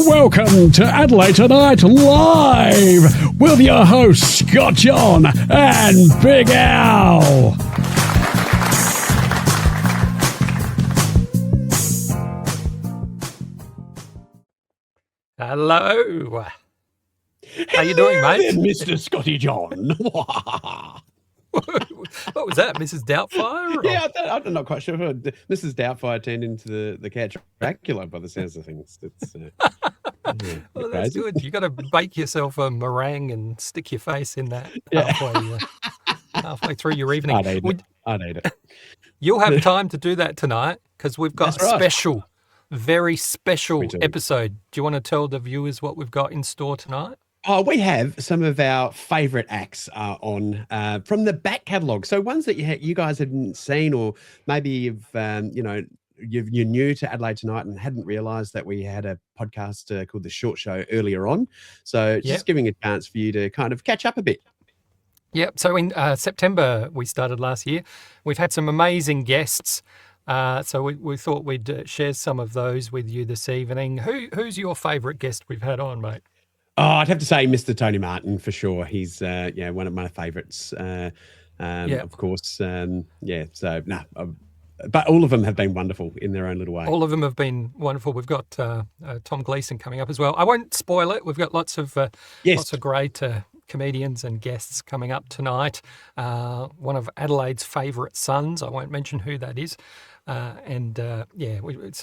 Welcome to Adelaide Tonight Live with your hosts Scott John and Big Al. Hello. How you doing, mate? Mr. Scotty John. What was that, Mrs. Doubtfire? Or? Yeah, I'm not quite sure. Mrs. Doubtfire turned into the cat Dracula by the sounds of things. It's, well, that's good. You got to bake yourself a meringue and stick your face in that halfway through your evening. I need it. You'll have time to do that tonight because we've got That's right. special, very special episode. Do you want to tell the viewers what we've got in store tonight? Oh, we have some of our favourite acts on from the back catalogue. So ones that you guys hadn't seen, or maybe you're new to Adelaide Tonight and hadn't realised that we had a podcast called The Short Show earlier on. So just giving a chance for you to kind of catch up a bit. Yep. So in September, we started last year. We've had some amazing guests. So we thought we'd share some of those with you this evening. Who's your favourite guest we've had on, mate? Oh, I'd have to say Mr. Tony Martin for sure. He's one of my favourites, of course. But all of them have been wonderful in their own little way. All of them have been wonderful. We've got Tom Gleeson coming up as well. I won't spoil it. We've got lots of great comedians and guests coming up tonight. One of Adelaide's favourite sons. I won't mention who that is.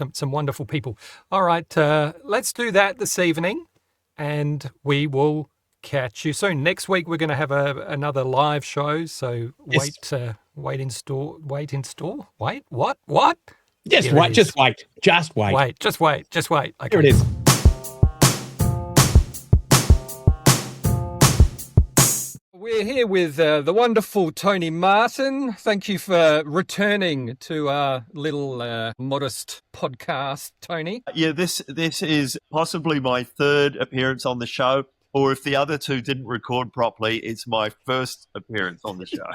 Some wonderful people. All right, let's do that this evening. And we will catch you soon. Next week, we're going to have another live show. So wait in store. Wait, what? Just wait. Okay. Here it is. We're here with the wonderful Tony Martin. Thank you for returning to our little modest podcast, Tony. Yeah, this is possibly my third appearance on the show, or if the other two didn't record properly, it's my first appearance on the show.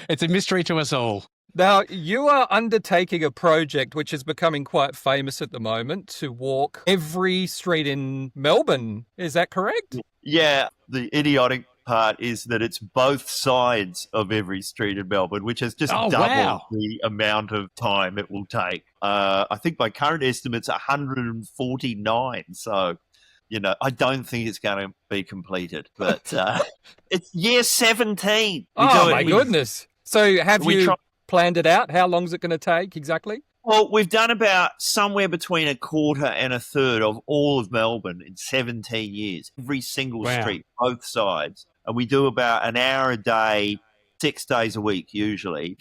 It's a mystery to us all. Now, you are undertaking a project which is becoming quite famous at the moment, to walk every street in Melbourne. Is that correct? Yeah, the idiotic part is that it's both sides of every street in Melbourne, which has just doubled the amount of time it will take. I think by current estimates, 149. So, I don't think it's going to be completed. But it's year 17. Oh, my goodness. So have you planned it out? How long is it going to take exactly? Well, we've done about somewhere between a quarter and a third of all of Melbourne in 17 years. Every single street, both sides. And we do about an hour a day, 6 days a week usually.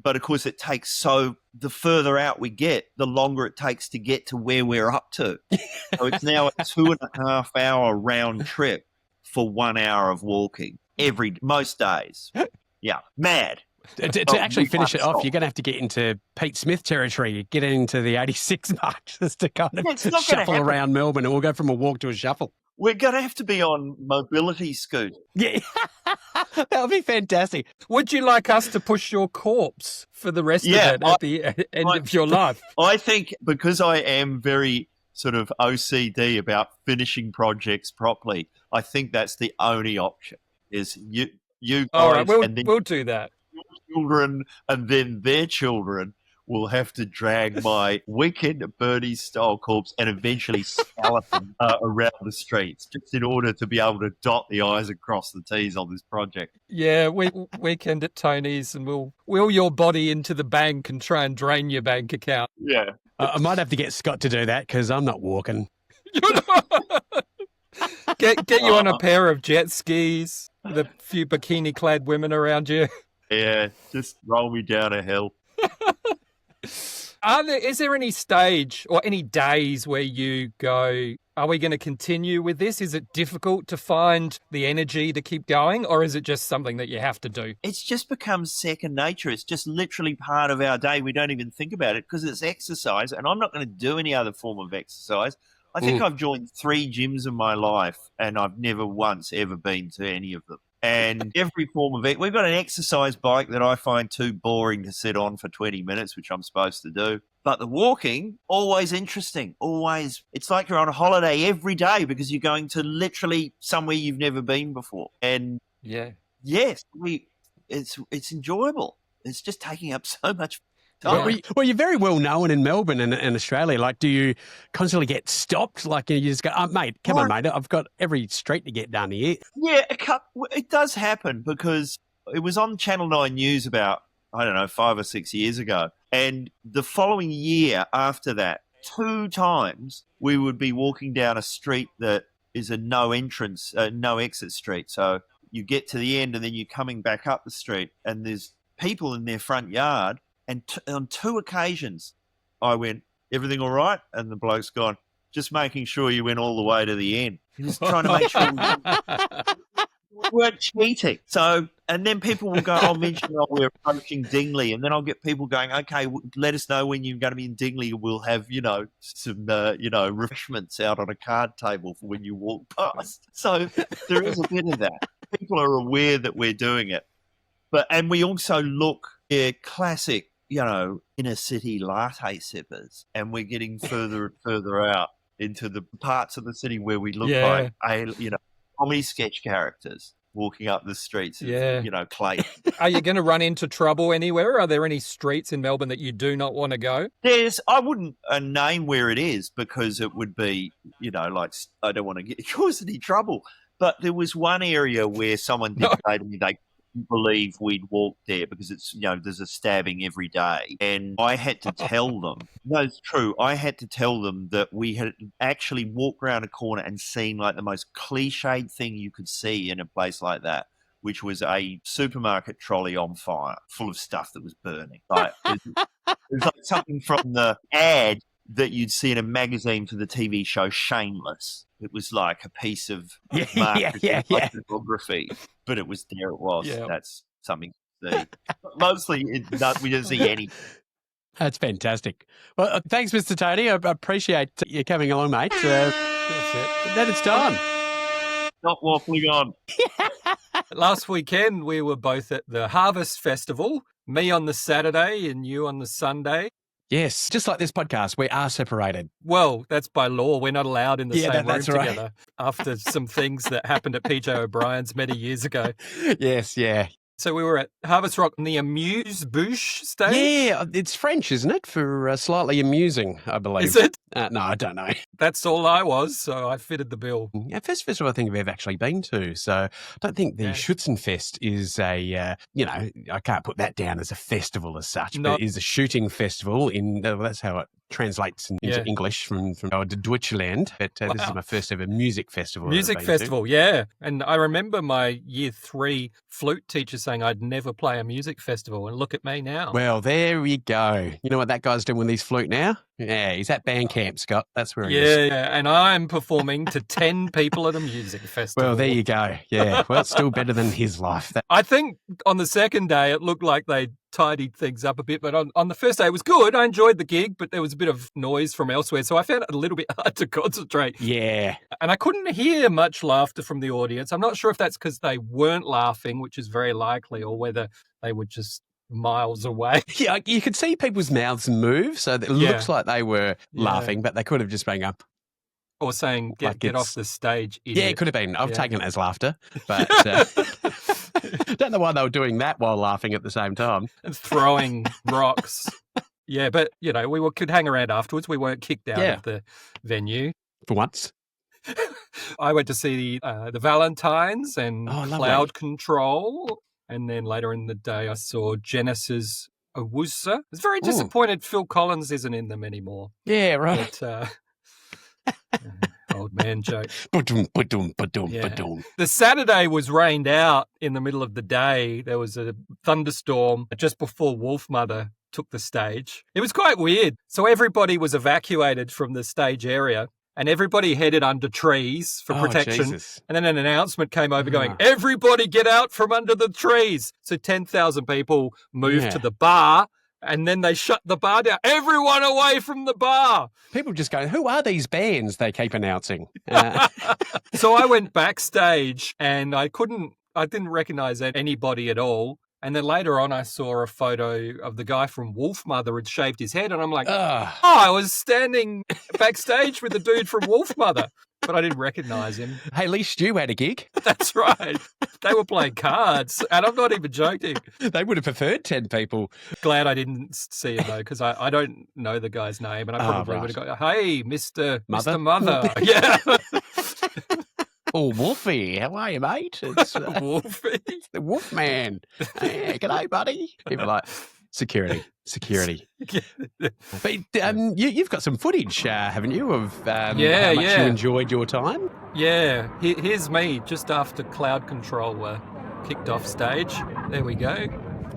But, of course, the further out we get, the longer it takes to get to where we're up to. So it's now a 2.5 hour round trip for 1 hour of walking most days. Yeah, mad. To actually finish it off, you're going to have to get into Pete Smith territory, get into the 86 mark just to kind of shuffle around Melbourne, and we'll go from a walk to a shuffle. We're going to have to be on mobility scooters. Yeah, that would be fantastic. Would you like us to push your corpse for the rest of it at the end of your life? I think because I am very sort of OCD about finishing projects properly, I think that's the only option is you guys. All right, we'll do that. Children and then their children will have to drag my Weekend at Bernie's style corpse and eventually scallop them around the streets just in order to be able to dot the I's and cross the T's on this project. Yeah, Weekend at Tony's, and we'll wheel your body into the bank and try and drain your bank account. Yeah. I might have to get Scott to do that because I'm not walking. Get you on a pair of jet skis with a few bikini-clad women around you. Yeah, just roll me down a hill. Is there any stage or any days where you go, are we going to continue with this? Is it difficult to find the energy to keep going, or is it just something that you have to do? It's just become second nature. It's just literally part of our day. We don't even think about it because it's exercise, and I'm not going to do any other form of exercise. I think I've joined 3 gyms in my life, and I've never once ever been to any of them. and every form of it. We've got an exercise bike that I find too boring to sit on for 20 minutes, which I'm supposed to do. But the walking, always interesting. Always. It's like you're on a holiday every day because you're going to literally somewhere you've never been before. And yes, it's enjoyable. It's just taking up so much time. Well, you're very well known in Melbourne and in Australia. Like, do you constantly get stopped? Like, you just go, mate, come on, mate. I've got every street to get down here. Yeah, it does happen because it was on Channel 9 News about, 5 or 6 years ago. And the following year after that, 2 times we would be walking down a street that is a no exit street. So you get to the end and then you're coming back up the street and there's people in their front yard. And on 2 occasions, I went, everything all right? And the bloke's gone, just making sure you went all the way to the end. He was trying to make sure we weren't cheating. So, and then people will go, we're approaching Dingley. And then I'll get people going, okay, let us know when you're going to be in Dingley. We'll have, some, refreshments out on a card table for when you walk past. So there is a bit of that. People are aware that we're doing it. And we also look, classic, inner city latte sippers. And we're getting further and further out into the parts of the city where we look like, comedy sketch characters walking up the streets of, Clay. Are you going to run into trouble anywhere? Are there any streets in Melbourne that you do not want to go? I wouldn't name where it is because it would be, like I don't want to cause any trouble. But there was one area where someone did say to me they couldn't believe we'd walk there because it's, there's a stabbing every day. And I had to tell them, no, it's true. I had to tell them that we had actually walked around a corner and seen like the most cliched thing you could see in a place like that, which was a supermarket trolley on fire full of stuff that was burning. Like, it was like something from the ad that you'd see in a magazine for the TV show Shameless. It was like a piece of marketing photography, but it was there. It was. Yeah. That's something to see. But mostly, we didn't see any. That's fantastic. Well, thanks, Mr. Tony. I appreciate you coming along, mate. That's it. That it's time. Not waffling on. Last weekend, we were both at the Harvest Festival, me on the Saturday and you on the Sunday. Yes, just like this podcast, we are separated. Well, that's by law. We're not allowed in the same room together right. after some things that happened at PJ O'Brien's many years ago. Yes, yeah. So we were at Harvest Rock in the Amuse-Bouche stage? Yeah, it's French, isn't it? For slightly amusing, I believe. Is it? No, I don't know. That's all I was, so I fitted the bill. Yeah, first festival I think I've actually been to, so I don't think the Schützenfest is a, I can't put that down as a festival as such, but it is a shooting festival. That's how it translates into English from Deutschland. But this is my first ever music festival. Music festival, yeah. And I remember my year 3 flute teacher saying I'd never play a music festival, and look at me now. Well, there we go. You know what that guy's doing with his flute now? Yeah, he's at band camp, Scott. That's where he is. Yeah, and I'm performing to 10 people at a music festival. Well, there you go. Yeah, well, it's still better than his life. I think on the second day, it looked like they tidied things up a bit, but on the first day, it was good. I enjoyed the gig, but there was a bit of noise from elsewhere, so I found it a little bit hard to concentrate. Yeah. And I couldn't hear much laughter from the audience. I'm not sure if that's because they weren't laughing, which is very likely, or whether they were just miles away. Yeah, you could see people's mouths move, so it looks like they were laughing, but they could have just been up. Or saying, get off the stage, idiot. Yeah, it could have been. I've taken it as laughter, but don't know why they were doing that while laughing at the same time. And throwing rocks. Yeah, but, we could hang around afterwards. We weren't kicked out of the venue. For once. I went to see the Valentines and Cloud Control. And then later in the day, I saw Genesis Owusu. I was very disappointed Phil Collins isn't in them anymore. Yeah, right. But, old man joke. Ba-dum. The Saturday was rained out in the middle of the day. There was a thunderstorm just before Wolfmother took the stage. It was quite weird. So everybody was evacuated from the stage area. And everybody headed under trees for protection. Jesus. And then an announcement came over going, everybody get out from under the trees. So 10,000 people moved to the bar, and then they shut the bar down. Everyone away from the bar. People just go, who are these bands they keep announcing? So I went backstage, and I couldn't I didn't recognize anybody at all. And then later on, I saw a photo of the guy from Wolfmother had shaved his head. And I'm like, I was standing backstage with the dude from Wolfmother, but I didn't recognize him. Hey, Lee Stew had a gig. That's right. They were playing cards. And I'm not even joking. They would have preferred 10 people. Glad I didn't see him, though, because I don't know the guy's name. And I probably would have gone, hey, Mr. Mother. Yeah. Oh, Wolfie, how are you, mate? It's Wolfie. the Wolfman. Hey, g'day, buddy. People like, security. But you've got some footage, haven't you, of how much you enjoyed your time? Yeah. Here's me just after Cloud Control kicked off stage. There we go.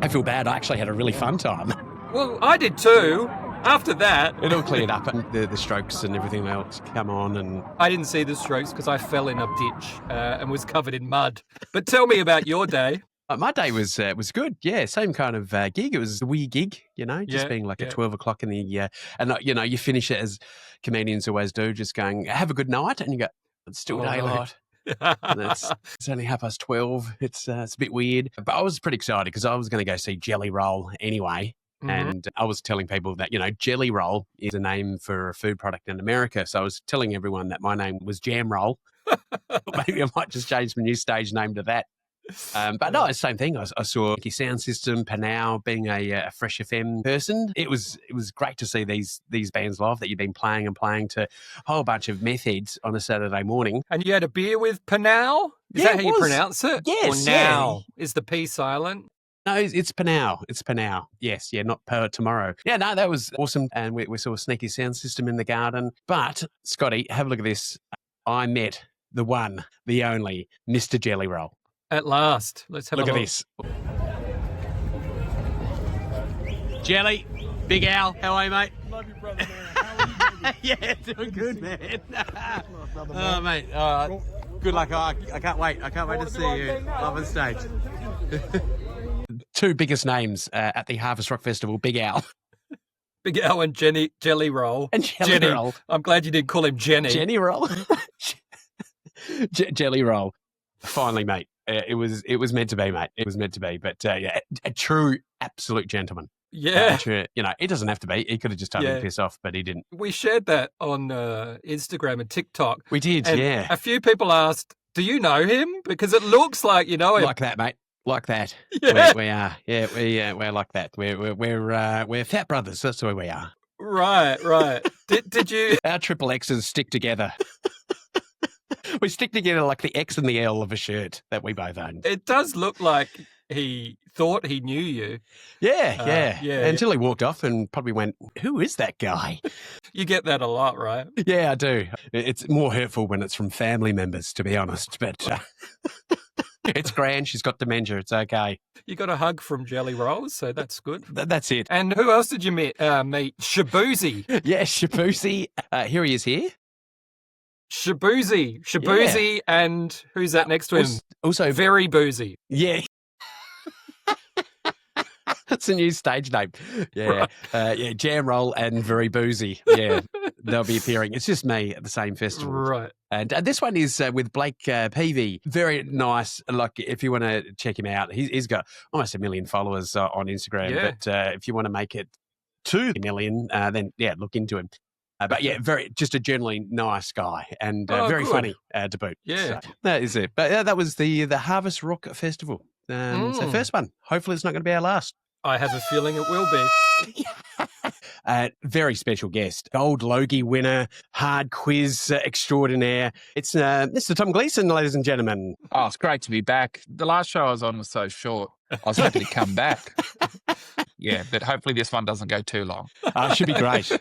I feel bad. I actually had a really fun time. Well, I did too. After that... It all cleared up and the strokes and everything else come on. And I didn't see the strokes because I fell in a ditch and was covered in mud. But tell me about your day. My day was good. Yeah, same kind of gig. It was a wee gig, just being like at 12 o'clock in the... and, you finish it as comedians always do, just going, have a good night. And you go, it's still daylight. And it's only 12:30. It's a bit weird. But I was pretty excited because I was going to go see Jelly Roll anyway. Mm-hmm. And I was telling people that, Jelly Roll is a name for a food product in America. So I was telling everyone that my name was Jam Roll. Maybe I might just change my new stage name to that. But no, it's the same thing. I saw Mickey Sound System, Panau, being a Fresh FM person. It was great to see these bands live that you've been playing to a whole bunch of meth heads on a Saturday morning. And you had a beer with Panau? Is that how you pronounce it? Yes. Or now? Is the P silent? No, it's Panau. It's Panau. Yes, not per tomorrow. Yeah, no, that was awesome. And we saw a Sneaky Sound System in the garden. But, Scotty, have a look at this. I met the one, the only, Mr. Jelly Roll. At last. Let's have a look. Look at this. Jelly, Big Al, how are you, mate? Love you, brother, man. How are you, baby? Yeah, doing good, man. Oh, mate. All right. Good luck. I can't wait. I can't wait to see you live on stage. Two biggest names at the Harvest Rock Festival, Big Al. Big Al and Jelly Roll. And Jelly Roll. I'm glad you didn't call him Jenny. Jenny Roll. Jelly Roll. Finally, mate. It was meant to be, mate. It was meant to be. But a true, absolute gentleman. Yeah. It doesn't have to be. He could have just totally pissed off, but he didn't. We shared that on Instagram and TikTok. We did, and a few people asked, do you know him? Because it looks like you know him. Like that, mate. Like that. Yeah. We are. Yeah, we're like that. We're fat brothers. That's where we are. Right. Did you? Our triple X's stick together. We stick together like the X and the L of a shirt that we both own. It does look like he thought he knew you. Yeah. Until he walked off and probably went, who is that guy? You get that a lot, right? Yeah, I do. It's more hurtful when it's from family members, to be honest. But it's grand. She's got dementia. It's okay. You got a hug from Jelly Rolls, so that's good. That's it. And who else did you meet? Shabuzi. Yeah, Shabuzi. Here he is here. Shabuzi, and who's that next to him? Also, Very Boozy. Yeah. That's a new stage name. Yeah. Right. Jam Roll and Very Boozy. Yeah, they'll be appearing. It's just me at the same festival. Right. And this one is with Blake Peavy. Very nice. Like, if you want to check him out, he's got almost 1 million followers on Instagram. Yeah. But if you want to make it 2 million, then, look into him. But just a generally nice guy and very good. funny to boot. Yeah. So that is it. But that was the Harvest Rock Festival. So first one. Hopefully it's not going to be our last. I have a feeling it will be. Very special guest. Gold Logie winner, hard quiz extraordinaire. It's Mr. Tom Gleeson, ladies and gentlemen. Oh, it's great to be back. The last show I was on was so short. I was happy to come back. Yeah, but hopefully this one doesn't go too long. It should be great.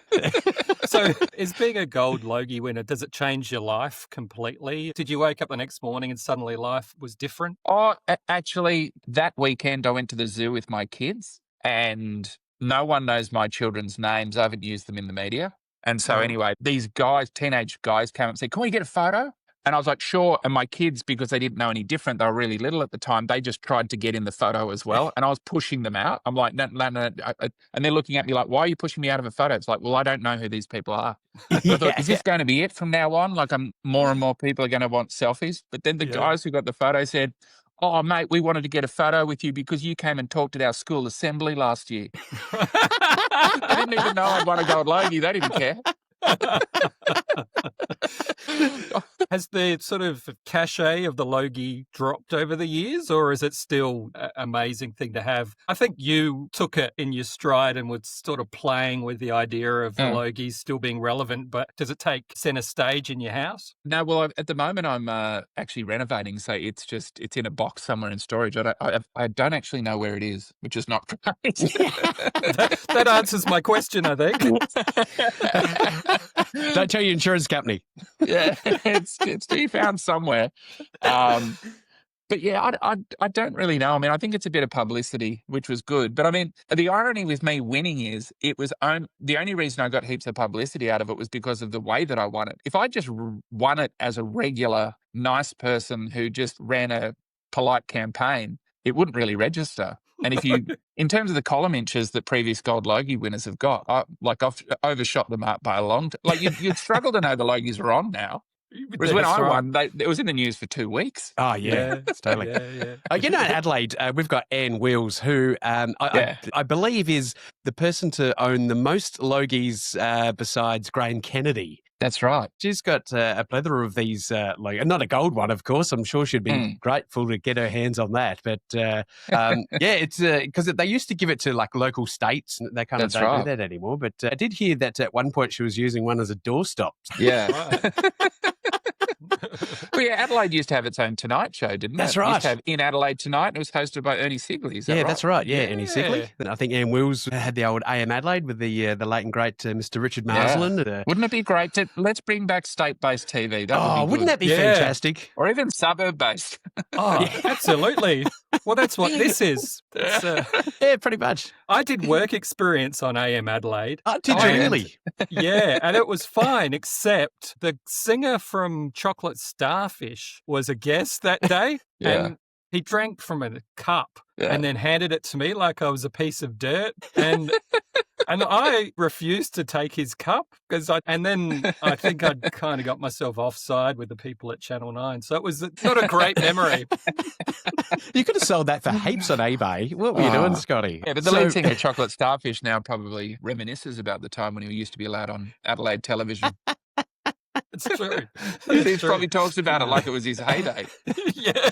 So is being a Gold Logie winner, does it change your life completely? Did you wake up the next morning and suddenly life was different? Oh, actually, that weekend I went to the zoo with my kids and no one knows my children's names. I haven't used them in the media. And so anyway, these guys, teenage guys came up and said, can we get a photo? And I was like, sure. And my kids, because they didn't know any different, they were really little at the time, they just tried to get in the photo as well. And I was pushing them out. I'm like, no. And they're looking at me like, why are you pushing me out of a photo? It's like, well, I don't know who these people are. So I thought, is this going to be it from now on? Like, more and more people are going to want selfies. But then the guys who got the photo said, oh, mate, we wanted to get a photo with you because you came and talked at our school assembly last year. They didn't even know I'd won a gold Logie. They didn't care. Has the sort of cachet of the Logie dropped over the years, or is it still an amazing thing to have? I think you took it in your stride and was sort of playing with the idea of the Logies still being relevant, but does it take centre stage in your house? No, well, at the moment I'm actually renovating, so it's in a box somewhere in storage. I don't actually know where it is, which is not great. That answers my question, I think. Don't tell your insurance company. Yeah, it's to be found somewhere. But yeah, I don't really know. I mean, I think it's a bit of publicity, which was good. But I mean, the irony with me winning is the only reason I got heaps of publicity out of it was because of the way that I won it. If I just won it as a regular, nice person who just ran a polite campaign, it wouldn't really register. And if you, in terms of the column inches that previous Gold Logie winners have got, I've overshot them up by a long time. Like you'd struggle to know the Logies are on now. Whereas when I won, it was in the news for 2 weeks. Oh, yeah, totally. Yeah. You know, in Adelaide, we've got Anne Wills, who I believe is the person to own the most Logies besides Graham Kennedy. That's right. She's got a plethora of these, not a gold one, of course. I'm sure she'd be grateful to get her hands on that. But it's because they used to give it to like local states, and they kind of don't do that anymore. But I did hear that at one point she was using one as a doorstop. Yeah. Well, yeah, Adelaide used to have its own Tonight show, didn't it? That's right. It used to have In Adelaide Tonight, and it was hosted by Ernie Sigley. That's right. Yeah, Ernie Sigley. And I think Anne Wills had the old AM Adelaide with the late and great Mr. Richard Marsland. Wouldn't it be great to let's bring back state-based TV? That would be good. Wouldn't that be fantastic? Or even suburb-based. Oh, absolutely. Well, that's what this is. Yeah, pretty much. I did work experience on AM Adelaide. Did you really? Yeah, and it was fine, except the singer from Chocolate Starfish was a guest that day, and he drank from a cup and then handed it to me like I was a piece of dirt, and I refused to take his cup and then I think I'd kind of got myself offside with the people at Channel 9, so it was not a great memory. You could have sold that for heaps on eBay. What were you doing, Scotty? Yeah, but the lead singer of Chocolate Starfish now probably reminisces about the time when he used to be allowed on Adelaide television. It's true. He probably talks about it like it was his heyday. Yeah,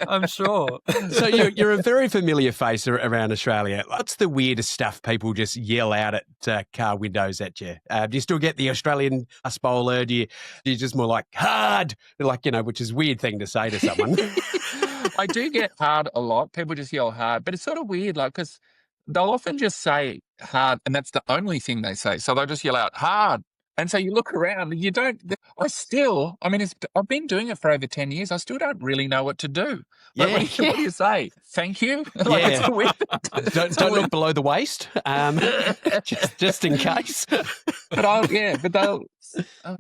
I'm sure. So you're a very familiar face around Australia. What's the weirdest stuff people just yell out at car windows at you? Do you still get the Australian bus bowler? Do you just more like hard? Like, which is a weird thing to say to someone. I do get hard a lot. People just yell hard, but it's sort of weird, like, because they'll often just say hard, and that's the only thing they say. So they'll just yell out hard. And so you look around and you don't, I've been doing it for over 10 years. I still don't really know what to do. Like, what do you say? Thank you? Like, it's a weird, don't look below the waist, just in case.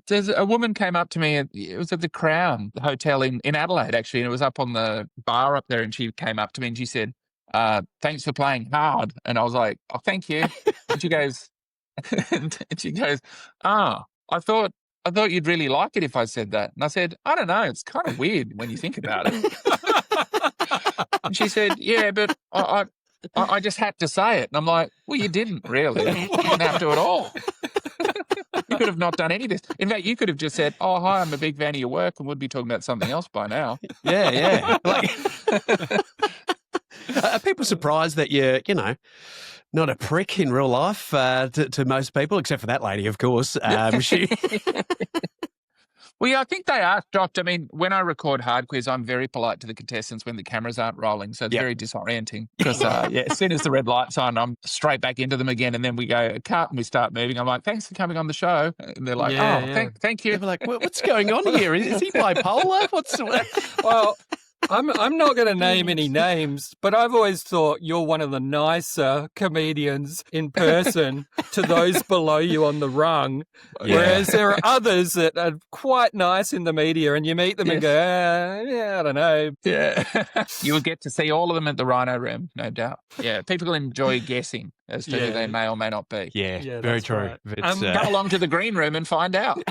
There's a woman came up to me, it was at the Crown Hotel in Adelaide, actually, and it was up on the bar up there, and she came up to me and she said, thanks for playing hard. And I was like, oh, thank you. And she goes, I thought you'd really like it if I said that. And I said, I don't know, it's kind of weird when you think about it. And she said, yeah, but I just had to say it. And I'm like, well, you didn't really. You didn't have to at all. You could have not done any of this. In fact, you could have just said, oh, hi, I'm a big fan of your work, and would be talking about something else by now. Yeah. Are people surprised that you're, not a prick in real life to most people, except for that lady, of course. Well, yeah, I think they are shocked. I mean, when I record Hard Quiz, I'm very polite to the contestants when the cameras aren't rolling, so it's very disorienting because as soon as the red light's on, I'm straight back into them again, and then we go cut and we start moving. I'm like, thanks for coming on the show. And they're like, thank you. They're like, what's going on here? Is he bipolar? Well, I'm not going to name any names, but I've always thought you're one of the nicer comedians in person to those below you on the rung, whereas there are others that are quite nice in the media, and you meet them and go, I don't know. Yeah. You will get to see all of them at the Rhino Room, no doubt. Yeah, people enjoy guessing. as to who they may or may not be. Yeah, very true. right. It's, Come along to the green room and find out.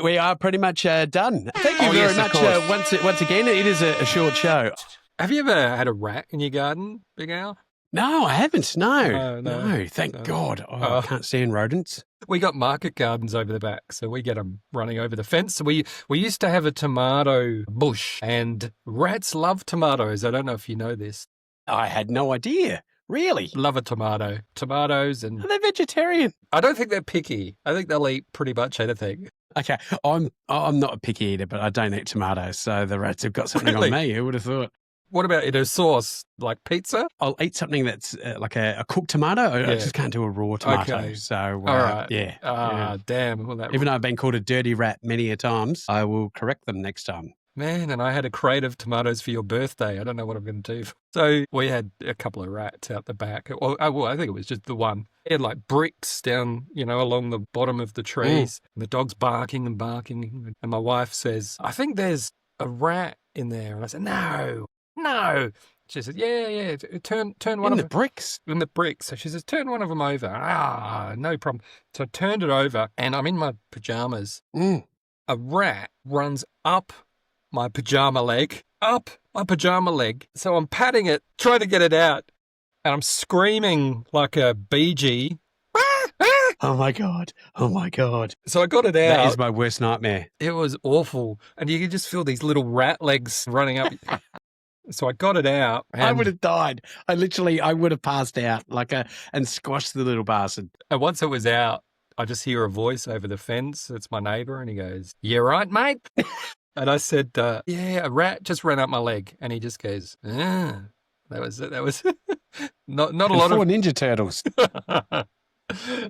we are pretty much done. Thank you very yes, much. of course. Once again, it is a short show. Have you ever had a rat in your garden, Big Al? No, I haven't. No. No. Thank God. I can't stand rodents. We got market gardens over the back, so we get them running over the fence. So we used to have a tomato bush, and rats love tomatoes. I don't know if you know this. I had no idea. Really? Love a tomato. Tomatoes, and Are they vegetarian? I don't think they're picky. I think they'll eat pretty much anything. Okay, I'm not a picky eater, but I don't eat tomatoes, so the rats have got something Really? on me. Who would have thought? What about in a sauce, like pizza? I'll eat something that's like a cooked tomato. I Yeah. just can't do a raw tomato. Okay. So, All right. yeah. Damn. Well, that Even though I've been called a dirty rat many a times, I will correct them next time. Man, and I had a crate of tomatoes for your birthday. I don't know what I'm going to do. So we had a couple of rats out the back. Well, I think it was just the one. It had like bricks down, along the bottom of the trees. And the dog's barking and barking. And my wife says, I think there's a rat in there. And I said, no. She said, yeah. Turn one In of the bricks. in the bricks. So she says, turn one of them over. No problem. So I turned it over, and I'm in my pajamas. Mm. A rat runs up my pajama leg. So I'm patting it, trying to get it out, and I'm screaming like a BG. Oh my God. So I got it out. That is my worst nightmare. It was awful. And you could just feel these little rat legs running up. So I got it out. I would have died. I would have passed out and squashed the little bastard. And once it was out, I just hear a voice over the fence. It's my neighbour, and he goes, "You right, mate?" And I said, "Yeah, a rat just ran up my leg." And he just goes, "Ah." That was not a lot of Ninja Turtles.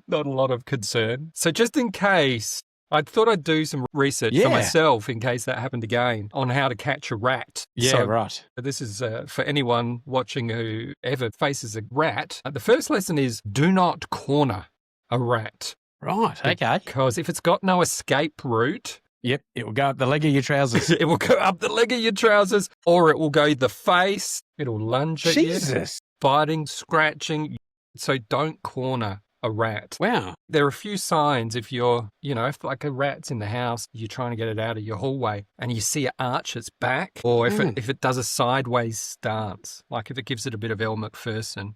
not a lot of concern. So just in case, I thought I'd do some research for Yeah. myself in case that happened again on how to catch a rat. Yeah, So right. this is for anyone watching who ever faces a rat. The first lesson is do not corner a rat. Right, okay. Because if it's got no escape route, Yep, it will go up the leg of your trousers. it will go up the leg of your trousers, or it will go the face. It'll lunge at you, Jesus. biting, scratching. So don't corner a rat. Wow. There are a few signs if you're, if like a rat's in the house, you're trying to get it out of your hallway and you see it arch its back, or if it does a sideways stance, like if it gives it a bit of Elle Macpherson,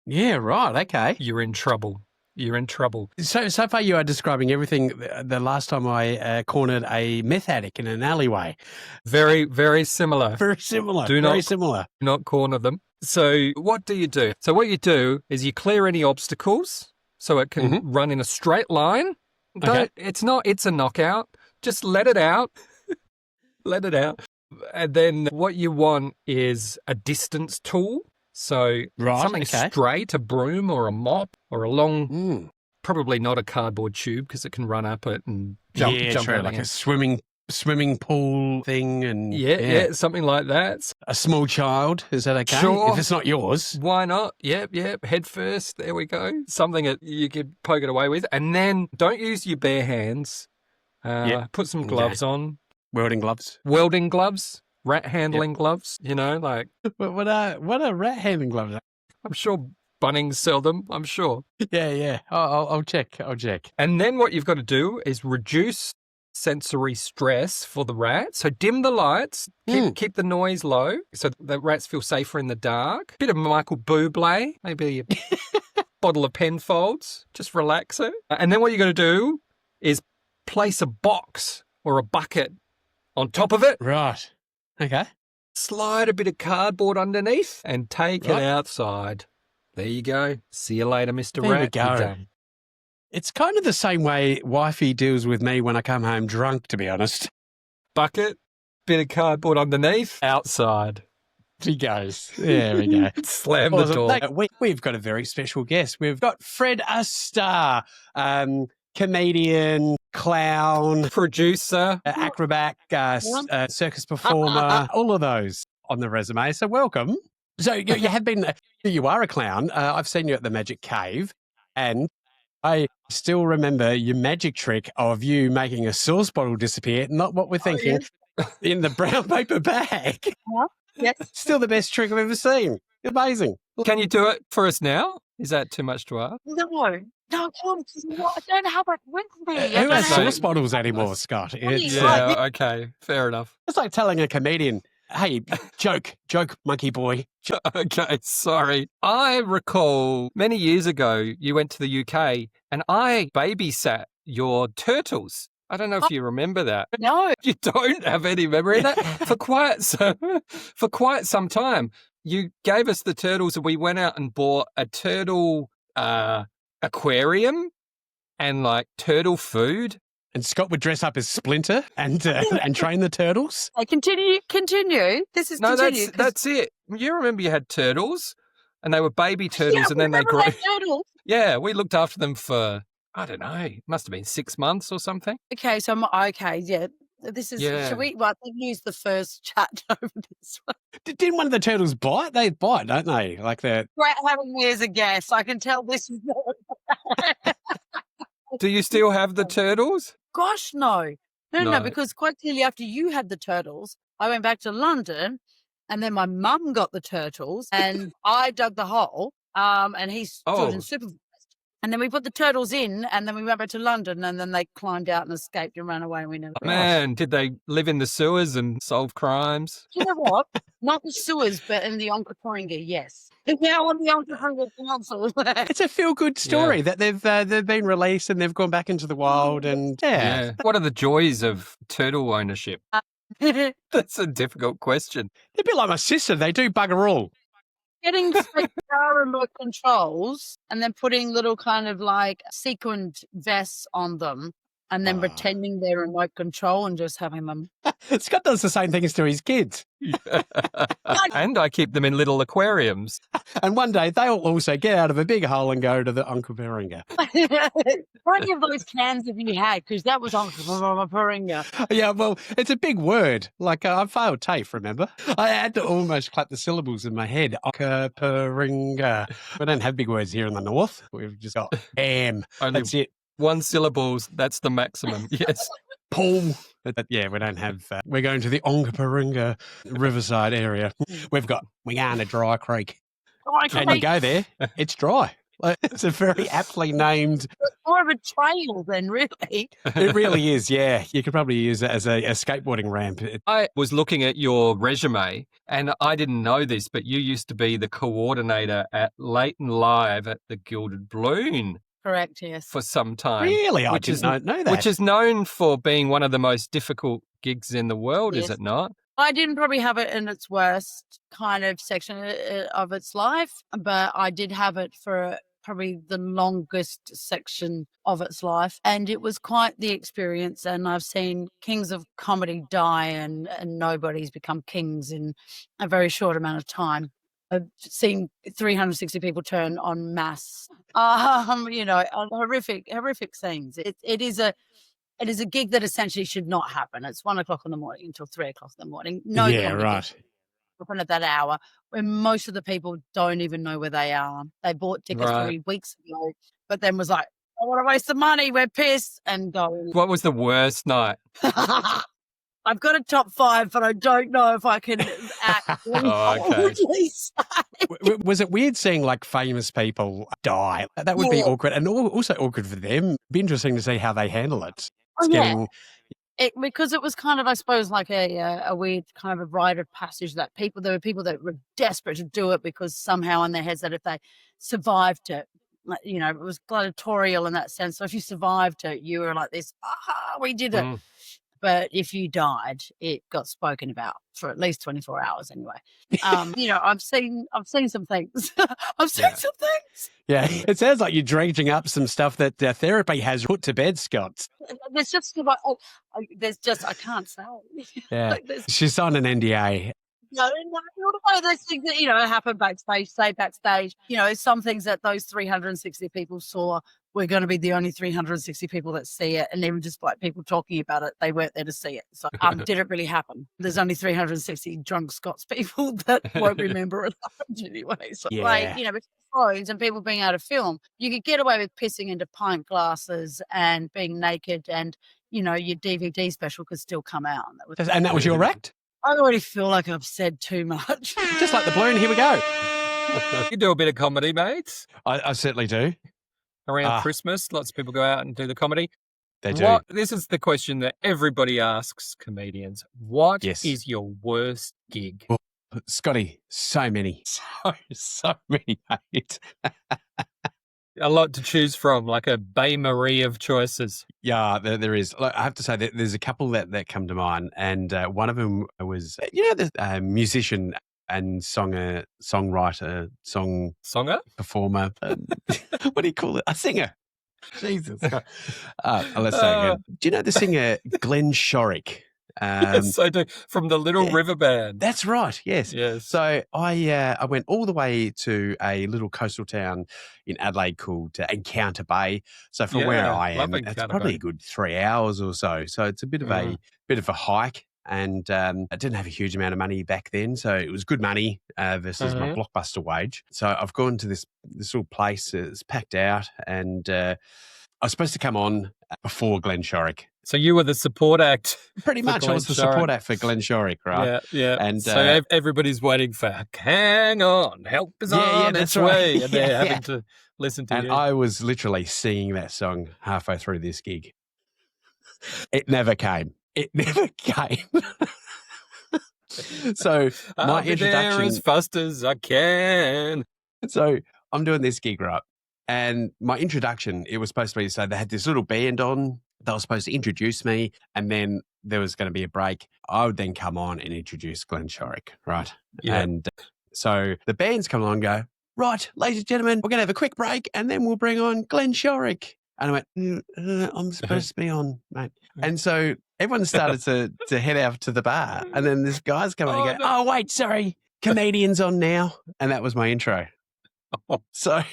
Yeah, right, okay. you're in trouble. You're in trouble. So far you are describing everything the last time I cornered a meth addict in an alleyway. Very, very similar. Very similar. Do Very not- similar. Not corner them. So what do you do? So what you do is you clear any obstacles so it can run in a straight line. Okay. It's a knockout. Just let it out. Let it out. And then what you want is a distance tool. So Right, something okay. straight, a broom or a mop or a long, Mm. probably not a cardboard tube because it can run up it and jump true, out like again. a swimming pool thing and Yeah, something like that. a small child. Is that okay? Sure. If it's not yours. Why not? Yep. Head first. There we go. Something that you could poke it away with. And then don't use your bare hands. Yep. Put some Okay. gloves on. Welding gloves. Welding gloves. Rat handling gloves. Like What are rat handling gloves? I'm sure Bunnings sell them. I'm sure. Yeah. I'll check. And then what you've got to do is reduce sensory stress for the rat. So dim the lights, keep the noise low so the rats feel safer in the dark. Bit of Michael Bublé, maybe a bottle of Penfolds, just relax it. And then what you're going to do is place a box or a bucket on top of it, Right. Okay. slide a bit of cardboard underneath and take it outside. There you go. See you later, Mr. There we Rat. go. You're done. It's kind of the same way wifey deals with me when I come home drunk, to be honest. Bucket, bit of cardboard underneath, outside. She goes. There we go. Slam the Awesome. door. Hey, we've got a very special guest. We've got Frehd Starr, comedian, clown, Producer. acrobat, circus performer, all of those on the resume. So welcome. So you have been, you are a clown. I've seen you at the Magic Cave, and I still remember your magic trick of you making a sauce bottle disappear, not what we're thinking, in the brown paper bag. Yes. Still the best trick I've ever seen. Amazing. Can you do it for us now? Is that too much to ask? No, I don't have it with me. I Who don't has have sauce it. bottles anymore, Scott? It's, Yeah, okay, fair enough. it's like telling a comedian, hey, joke, monkey boy. Okay, sorry. I recall many years ago you went to the UK and I babysat your turtles. I don't know if you remember that. No. You don't have any memory of that? For quite some time. You gave us the turtles and we went out and bought a turtle aquarium and like turtle food. And Scott would dress up as Splinter and train the turtles. Continue. This is No, continue. that's it. You remember you had turtles and they were baby turtles Yeah, and then they remember grew. that turtle? Yeah, we looked after them for, I don't know, it must have been 6 months or something. Okay, so okay, yeah. This is. Yeah. Should we? Well, I think use the first chat over this one. Didn't one of the turtles bite? They bite, don't they? Like the. Great having me as a guest. I can tell this is. Do you still have the turtles? Gosh, no, No. because quite clearly after you had the turtles, I went back to London, and then my mum got the turtles, and I dug the hole, and he stood and supervised. And then we put the turtles in, and then we went back to London, and then they climbed out and escaped and ran away, and we never. Man, did they live in the sewers and solve crimes? You know what? Not the sewers, but in the Onkaparinga, yes. They're now on the Onkaparinga Council. It's a feel-good story that they've been released and they've gone back into the wild and Yeah. What are the joys of turtle ownership? That's a difficult question. They're a bit like my sister. They do bugger all. Getting power remote controls and then putting little kind of like sequined vests on them and then pretending they're remote control and just having them. Scott does the same things to his kids. And I keep them in little aquariums. And one day they'll also get out of a big hole and go to the Uncle Beringa. How many of those cans have you had? Because that was Onkaparinga. Yeah, well, it's a big word. Like I failed TAFE, remember? I had to almost clap the syllables in my head. Onkaparinga. We don't have big words here in the north. We've just got Only That's it. one syllables, that's the maximum. Yes. Paul. Yeah, we don't have. We're going to the Onkaparinga Riverside area. We're going to Dry Creek. And you go there, it's dry. Like, it's a very aptly named. It's more of a trail than really. It really is, yeah. You could probably use it as a skateboarding ramp. I was looking at your resume and I didn't know this, but you used to be the coordinator at Late and Live at the Gilded Balloon. Correct, yes. For some time. Really? I didn't know that. Which is known for being one of the most difficult gigs in the world, Yes. is it not? I didn't probably have it in its worst kind of section of its life, but I did have it for probably the longest section of its life. And it was quite the experience. And I've seen kings of comedy die and nobody's become kings in a very short amount of time. I've seen 360 people turn en masse. Horrific scenes. It is a gig that essentially should not happen. It's 1 o'clock in the morning until 3 o'clock in the morning. No, yeah, right. Open at that hour, when most of the people don't even know where they are. They bought tickets 3 weeks ago, but then was like, "I want to waste the money. We're pissed," and go. What was the worst night? I've got a top 5, but I don't know if I can act. Okay. Was it weird seeing like famous people die? That would be awkward, and also awkward for them. It'd be interesting to see how they handle it. Because it was kind of, I suppose, like a weird kind of a rite of passage that there were people that were desperate to do it because somehow in their heads that if they survived it, it was gladiatorial in that sense. So if you survived it, you were like this, we did it. But if you died, it got spoken about for at least 24 hours anyway. I've seen some things. I've seen some things. Yeah, it sounds like you're dredging up some stuff that therapy has put to bed, Scott. There's just I can't say. Yeah, she's signed an NDA. No, one of those things that, happen backstage, say backstage, some things that those 360 people saw were going to be the only 360 people that see it. And even just like people talking about it, they weren't there to see it. So did it really happen? There's only 360 drunk Scots people that won't remember it happened anyway. So with phones and people being able to film, you could get away with pissing into pint glasses and being naked and, your DVD special could still come out. And that was your act? I already feel like I've said too much. Just like the balloon, here we go. You do a bit of comedy, mate. I certainly do. Around Christmas, lots of people go out and do the comedy. They do. This is the question that everybody asks comedians. What Yes. is your worst gig? Oh, Scotty, so many. So many, mate. A lot to choose from, like a Bain Marie of choices. Yeah, there is. Look, I have to say that there's a couple that come to mind, and one of them was, the musician and songwriter, Songer? performer. What do you call it? A singer. Jesus. Let's say again. Do you know the singer Glenn Shorrock? Yes, I do. From the Little River Band. That's right. Yes. Yes. So I went all the way to a little coastal town in Adelaide called Encounter Bay. So from where I am, it's probably a good 3 hours or so. So it's a bit of a hike. And I didn't have a huge amount of money back then, so it was good money versus my blockbuster wage. So I've gone to this little place. It's packed out, and I was supposed to come on before Glenn Shorrock. So you were the support act. Pretty much, I was the support act for Glenn Shorrock, right? Yeah, yeah. And so everybody's waiting for, hang on, help is on its way. And they're having to listen to you. And I was literally singing that song halfway through this gig. It never came. So my introduction, there as fast as I can. So I'm doing this gig, right? And my introduction, it was supposed to be, so they had this little band on. They were supposed to introduce me, and then there was going to be a break. I would then come on and introduce Glenn Shorrock, right? Yeah. And so the bands come along and go, right, ladies and gentlemen, we're going to have a quick break, and then we'll bring on Glenn Shorrock. And I went, I'm supposed to be on, mate. And so everyone started to head out to the bar. And then this guy's coming and go, oh, wait, sorry, comedian's on now. And that was my intro. So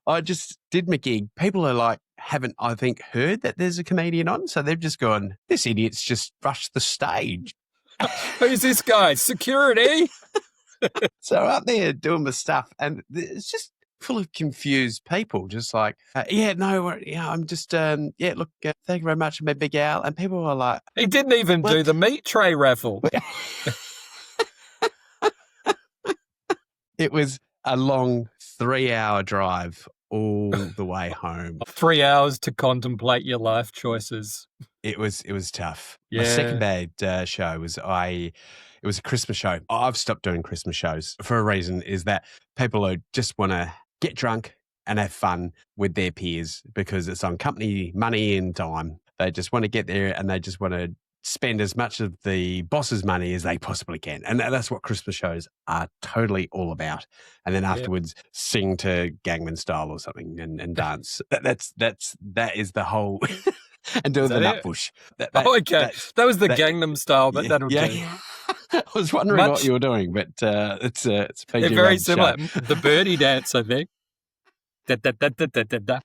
I just did my gig. People are like, haven't, I think, heard that there's a comedian on. So they've just gone, this idiot's just rushed the stage. Who's this guy? Security? So up there doing my stuff. And it's just full of confused people, just like, I'm just, look, thank you very much, I'm a big Al. And people are like... He didn't even do the meat tray raffle. It was a long 3-hour drive all the way home. 3 hours to contemplate your life choices. It was tough. Yeah. My second bad show was it was a Christmas show. I've stopped doing Christmas shows for a reason, is that people who just want to get drunk and have fun with their peers because it's on company money and time. They just want to get there and they just want to spend as much of the boss's money as they possibly can. And that's what Christmas shows are totally all about. And then afterwards sing to Gangnam Style or something and dance. That is the whole... and do the nut bush. That was the Gangnam Style, but that'll do. I was wondering what you were doing, but it's a PG. They're very similar. Show. The birdie dance, I think. Da, da, da, da, da, da, da.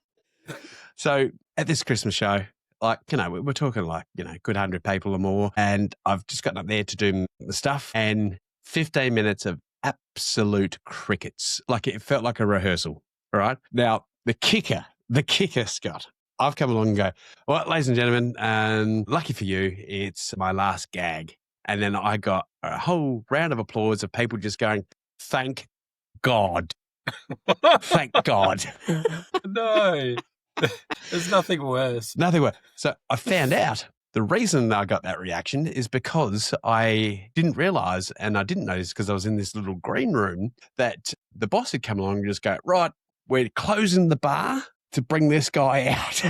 So at this Christmas show, like, we're talking like, good 100 people or more. And I've just gotten up there to do the stuff and 15 minutes of absolute crickets. Like it felt like a rehearsal, right? Now, the kicker, Scott, I've come along and go, well, ladies and gentlemen, lucky for you, it's my last gag. And then I got a whole round of applause of people just going, thank God. Thank God. No, there's nothing worse. Nothing worse. So I found out the reason I got that reaction is because I didn't realize, and I didn't notice because I was in this little green room, that the boss had come along and just go, right, we're closing the bar to bring this guy out.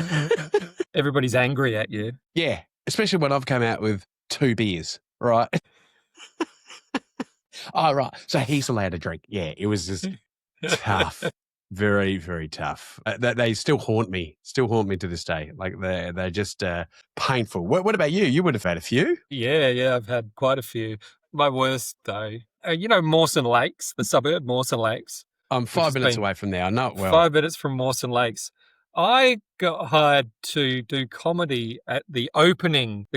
Everybody's angry at you. Yeah, especially when I've come out with 2 beers, right? Oh, right. So he's allowed to drink. Yeah, it was just tough. Very, very tough. They still haunt me to this day. Like they're just painful. What about you? You would have had a few. Yeah, I've had quite a few. My worst, though, Mawson Lakes, the suburb, Mawson Lakes. I'm 5 minutes away from there. I know it well. 5 minutes from Mawson Lakes. I got hired to do comedy at the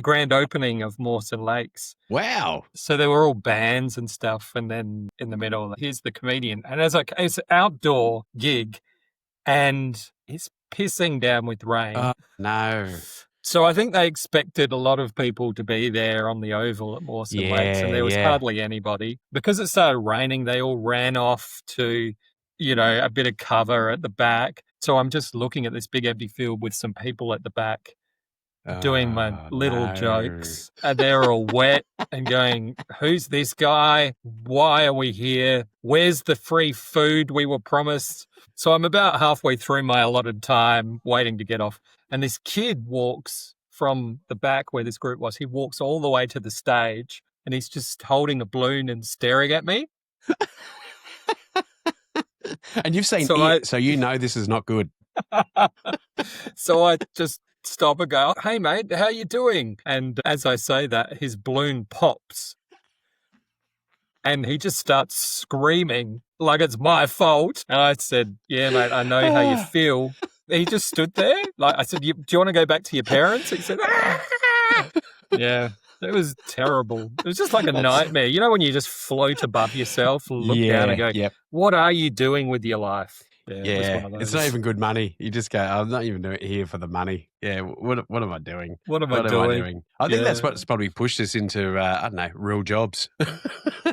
grand opening of Mawson Lakes. Wow. So there were all bands and stuff. And then in the middle, here's the comedian. And it's an outdoor gig and it's pissing down with rain. Oh, no. So I think they expected a lot of people to be there on the oval at Mawson Lakes, and there was hardly anybody. Because it started raining, they all ran off to a bit of cover at the back. So I'm just looking at this big empty field with some people at the back doing my little jokes, and they're all wet and going, who's this guy? Why are we here? Where's the free food we were promised? So I'm about halfway through my allotted time waiting to get off. And this kid walks from the back where this group was. He walks all the way to the stage and he's just holding a balloon and staring at me. And you've seen so you know this is not good. So I just stop and go, hey, mate, how you doing? And as I say that, his balloon pops. And he just starts screaming like it's my fault. And I said, yeah, mate, I know how you feel. He just stood there. Like I said, do you want to go back to your parents? He said, yeah. It was terrible. It was just like a nightmare. You know when you just float above yourself, look down and go, what are you doing with your life? Yeah, it's not even good money. You just go, I'm not even doing it here for the money. Yeah, what am I doing? What am I doing? I think that's what's probably pushed us into, I don't know, real jobs.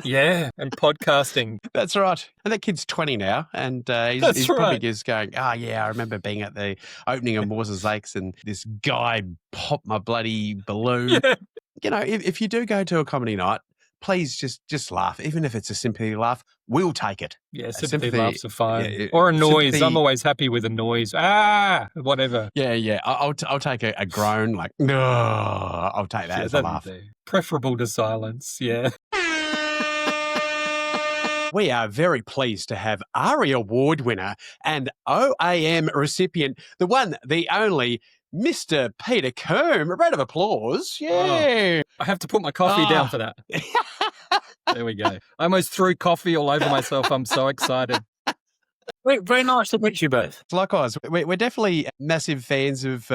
Yeah, and podcasting. That's right. And that kid's 20 now, and he's probably just going, I remember being at the opening of Moses Lakes and this guy popped my bloody balloon. Yeah. You know, if you do go to a comedy night, please just laugh. Even if it's a sympathy laugh, we'll take it. Yeah, sympathy laughs are fine. Yeah, or a noise. Sympathy. I'm always happy with a noise. Whatever. Yeah. I'll take a groan, like, no, I'll take that as a laugh. Preferable to silence, yeah. We are very pleased to have ARIA Award winner and OAM recipient, the one, the only, Mr. Peter Combe. A round of applause. Yeah. I have to put my coffee down for that. There we go. I almost threw coffee all over myself. I'm so excited. Very nice to meet you both. Likewise, we're definitely massive fans of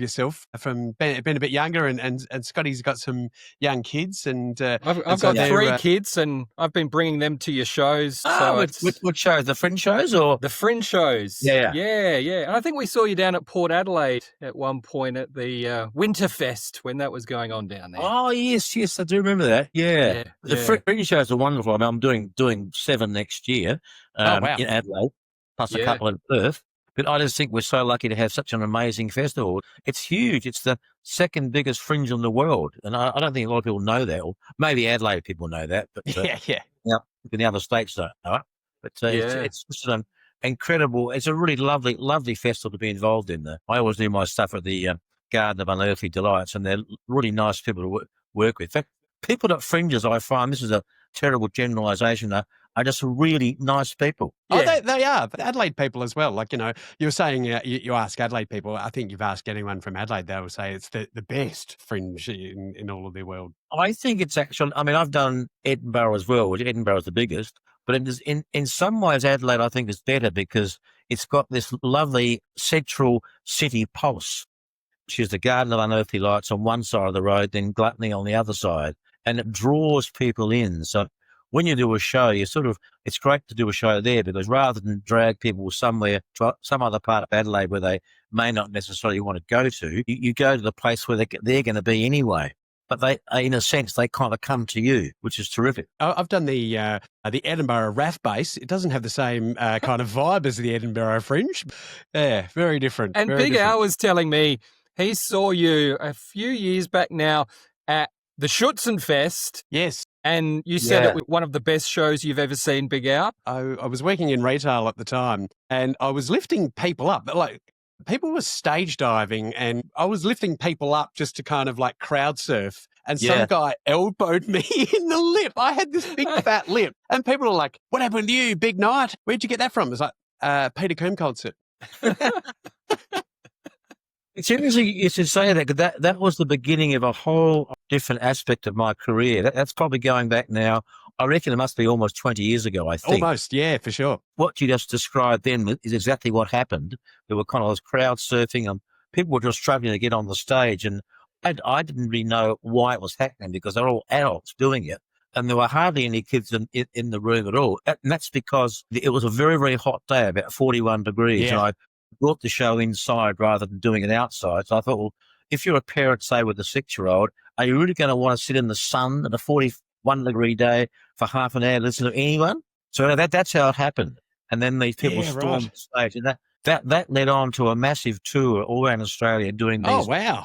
yourself. From being a bit younger, and Scotty's got some young kids, and I've got 3 kids, and I've been bringing them to your shows. What shows? The Fringe shows, or the Fringe shows? Yeah. And I think we saw you down at Port Adelaide at one point at the Winterfest when that was going on down there. Oh yes, I do remember that. Yeah. The Fringe shows are wonderful. I mean, I'm doing 7 next year. In Adelaide, plus a couple in Perth. But I just think we're so lucky to have such an amazing festival. It's huge. It's the second biggest Fringe in the world. And I don't think a lot of people know that. Or maybe Adelaide people know that. But the other states don't know it. But it's just an incredible, it's a really lovely festival to be involved in. I always do my stuff at the Garden of Unearthly Delights, and they're really nice people to work with. In fact, people at Fringes, I find, this is a terrible generalisation, are just really nice people. Yeah. Oh, they are. But Adelaide people as well. Like, you know, you were saying you ask Adelaide people, I think you've asked anyone from Adelaide, they will say it's the best Fringe in all of the world. I think it's actually, I mean, I've done Edinburgh as well, which Edinburgh is the biggest, but in some ways Adelaide I think is better because it's got this lovely central city pulse, which is the Garden of Unearthly Lights on one side of the road, then Gluttony on the other side, and it draws people in. So when you do a show, it's great to do a show there because rather than drag people somewhere to some other part of Adelaide where they may not necessarily want to go to, you go to the place where they're going to be anyway. But they, in a sense, they kind of come to you, which is terrific. I've done the Edinburgh RAF base. It doesn't have the same kind of vibe as the Edinburgh Fringe. Yeah, very different. And Big Al was telling me he saw you a few years back now at the Schützenfest. Yes. And you said it was one of the best shows you've ever seen, Big Al. I was working in retail at the time, and I was lifting people up. Like, people were stage diving, and I was lifting people up just to kind of like crowd surf. And some guy elbowed me in the lip. I had this big fat lip, and people were like, "What happened to you? Big night? Where'd you get that from?" It's like Peter Combe concert. It's interesting you should say that, because that was the beginning of a whole different aspect of my career. That's probably going back now. I reckon it must be almost 20 years ago, I think. Almost, yeah, for sure. What you just described then is exactly what happened. There were kind of those crowd surfing, and people were just struggling to get on the stage. And I didn't really know why it was happening because they're all adults doing it. And there were hardly any kids in the room at all. And that's because it was a very, very hot day, about 41 degrees. Yeah. And I brought the show inside rather than doing it outside. So I thought, well, if you're a parent, say, with a 6-year-old, are you really going to want to sit in the sun at a 41-degree day for half an hour to listen to anyone? So that's how it happened. and then these people stormed the stage, and that led on to a massive tour all around Australia doing these. Oh wow!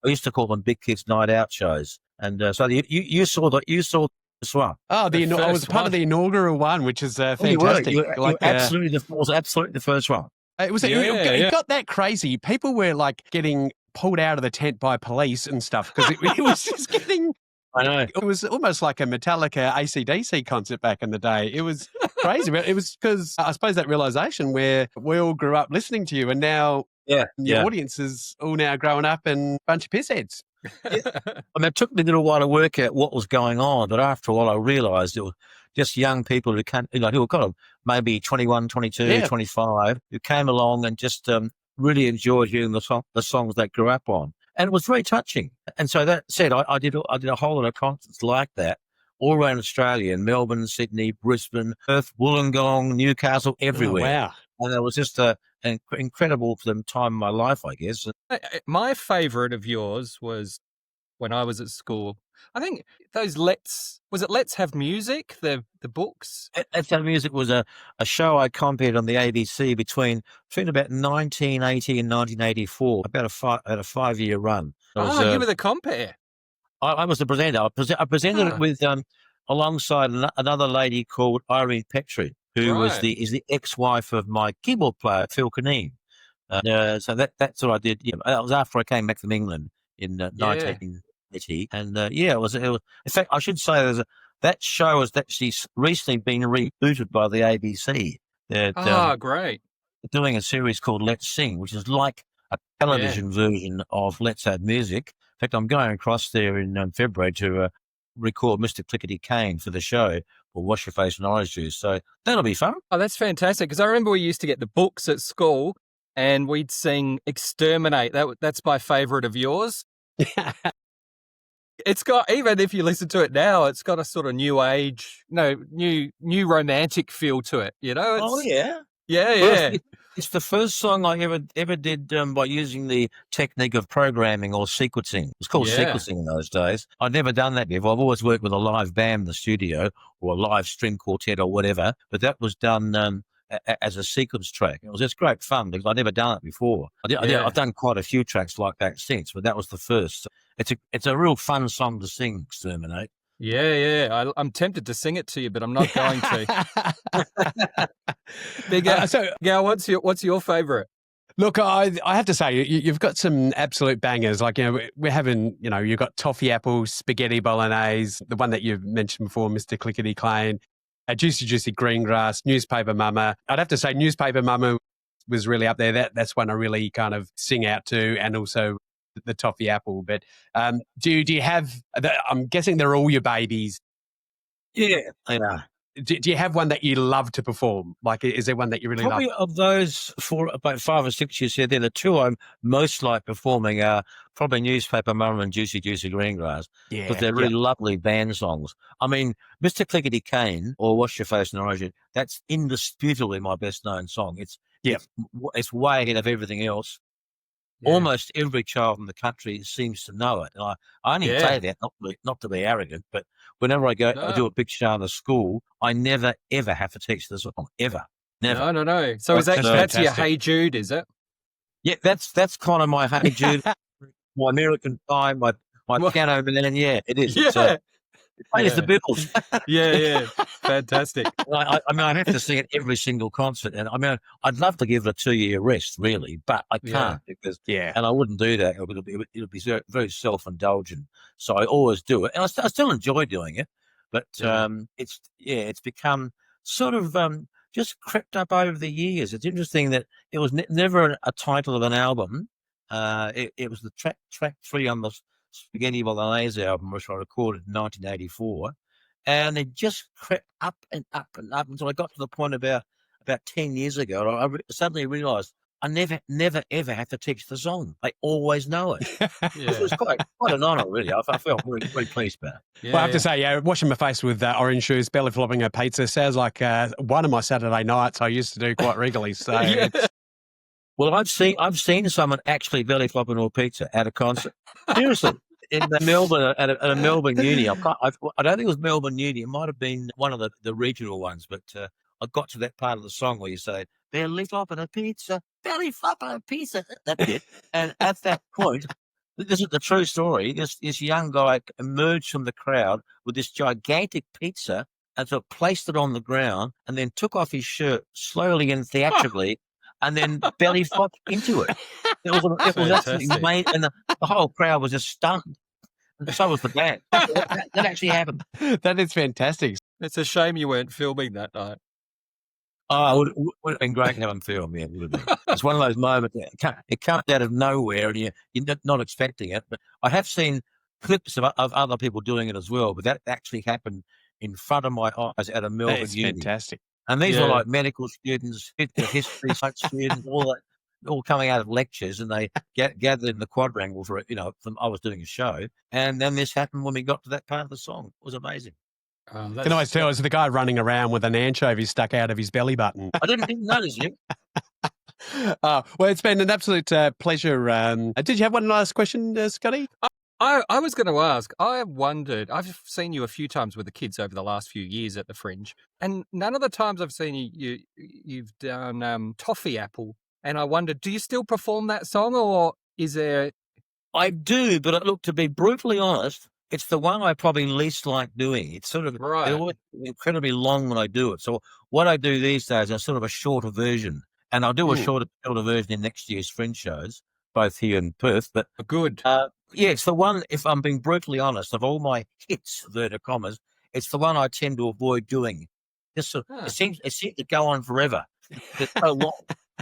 I used to call them Big Kids Night Out shows, and so you saw this one. Oh, I was part of the inaugural one, which is fantastic. You were absolutely the first one. It got that crazy. People were like getting pulled out of the tent by police and stuff because it was just getting. I know. It was almost like a Metallica AC/DC concert back in the day. It was crazy. But it was because I suppose that realization where we all grew up listening to you, and now the audience is all now growing up and a bunch of pissheads. I mean, it took me a little while to work out what was going on, but after a while I realised it was just young people who came, who were kind of maybe 21, 22, 25, who came along and just really enjoyed hearing the songs they grew up on. And it was very touching. And so that said, I did a whole lot of concerts like that all around Australia, in Melbourne, Sydney, Brisbane, Perth, Wollongong, Newcastle, everywhere. Oh, wow. And it was just an incredible time in my life, I guess. My favourite of yours was when I was at school. I think those Let's Have Music, the books? Let's Have Music was a show I compared on the ABC between about 1980 and 1984, about a 5-year run. You were the compere. I was the presenter. I presented it with alongside another lady called Irene Petrie, who is the ex-wife of my keyboard player, Phil Caneen. So that's what I did. That was after I came back from England in 1980. And it was. In fact, I should say that show has actually recently been rebooted by the ABC. Great. Doing a series called Let's Sing, which is like a television version of Let's Have Music. In fact, I'm going across there in February to record Mr. Clickety Kane for the show, or Wash Your Face in Orange Juice. So that'll be fun. Oh, that's fantastic. Because I remember we used to get the books at school and we'd sing Exterminate. That's my favourite of yours. It's got, even if you listen to it now, it's got a sort of new age, new romantic feel to it, Oh, yeah. Yeah. It's the first song I ever did by using the technique of programming or sequencing. It's called sequencing in those days. I'd never done that before. I've always worked with a live band in the studio or a live string quartet or whatever, but that was done as a sequence track. It was just great fun because I'd never done it before. I've done quite a few tracks like that since, but that was the first. It's a real fun song to sing, Exterminate. Yeah. I'm tempted to sing it to you, but I'm not going to. Big Gal, what's your favourite? Look, I have to say, you've got some absolute bangers. Like, we're having, you've got Toffee Apple, Spaghetti Bolognese, the one that you've mentioned before, Mr. Clickety Clane, Juicy Juicy Green Grass, Newspaper Mama. I'd have to say Newspaper Mama was really up there. That's one I really kind of sing out to, and also the Toffee Apple. But do you have, I'm guessing they're all your babies. Yeah, they are. Do you have one that you love to perform? Like, is there one that you really Probably love? of those, for about 5 or 6 years here, they're the two I'm most like performing are probably Newspaper Mama and Juicy Juicy Greengrass. Yeah. Because they're really lovely band songs. I mean, Mr. Clickety Kane or Wash Your Face in Orange, that's indisputably my best known song. It's way ahead of everything else. Yeah. Almost every child in the country seems to know it. And I only say that not to be arrogant, but whenever I do a big show in the school, I never, ever have to teach this song. Ever. Never. No. So that's your Hey Jude, is it? Yeah, that's kind of my Hey Jude, my American Pie, my piano, and then it is. Yeah. It plays the Beatles. Yeah. Fantastic. I mean, I have to sing it every single concert. And I mean, I'd love to give it a 2-year rest, really, but I can't because, and I wouldn't do that. It would be very, very self-indulgent. So I always do it. And I still enjoy doing it, but it's become sort of just crept up over the years. It's interesting that it was never a title of an album. It was the track 3 on the Spaghetti Bolognese album, which I recorded in 1984, and it just crept up and up and up until I got to the point about 10 years ago. I suddenly realised I never ever have to teach the song. They always know it. It was quite an honour, really. I felt very, very pleased about it. Well, I have to say, washing my face with orange shoes, belly flopping a pizza sounds like one of my Saturday nights I used to do quite regularly. So. Well, I've seen someone actually belly flopping a pizza at a concert. Seriously, in Melbourne at a Melbourne uni. I don't think it was Melbourne Uni. It might have been one of the regional ones, but I got to that part of the song where you say, belly flopping a pizza, belly flopping a pizza. That's it. And at that point, this is the true story. This young guy emerged from the crowd with this gigantic pizza and so placed it on the ground and then took off his shirt slowly and theatrically and then belly flopped into it. It was absolutely amazing. And the whole crowd was just stunned. And so was the band. That actually happened. That is fantastic. It's a shame you weren't filming that night. Oh, it would have been great to have them film. Yeah, it would have been. It's one of those moments that it comes out of nowhere and you're not expecting it. But I have seen clips of other people doing it as well. But that actually happened in front of my eyes at a Melbourne uni. Fantastic. And these were like medical students, history students, all coming out of lectures, and they gathered in the quadrangle for I was doing a show, and then this happened when we got to that part of the song. It was amazing. You can always tell it's the guy running around with an anchovy stuck out of his belly button. I didn't notice it. Well, it's been an absolute pleasure. Did you have one last question, Scotty? I was going to ask, I wondered, I've seen you a few times with the kids over the last few years at the Fringe, and none of the times I've seen you've done Toffee Apple, and I wondered, do you still perform that song, or is there... I do, but look, to be brutally honest, it's the one I probably least like doing. It's sort of always incredibly long when I do it. So what I do these days is sort of a shorter version, and I'll do a shorter version in next year's Fringe shows, both here in Perth. But good. Yeah, it's the one, if I'm being brutally honest, of all my hits, inverted commas, it's the one I tend to avoid doing. It seems to go on forever. It's so long,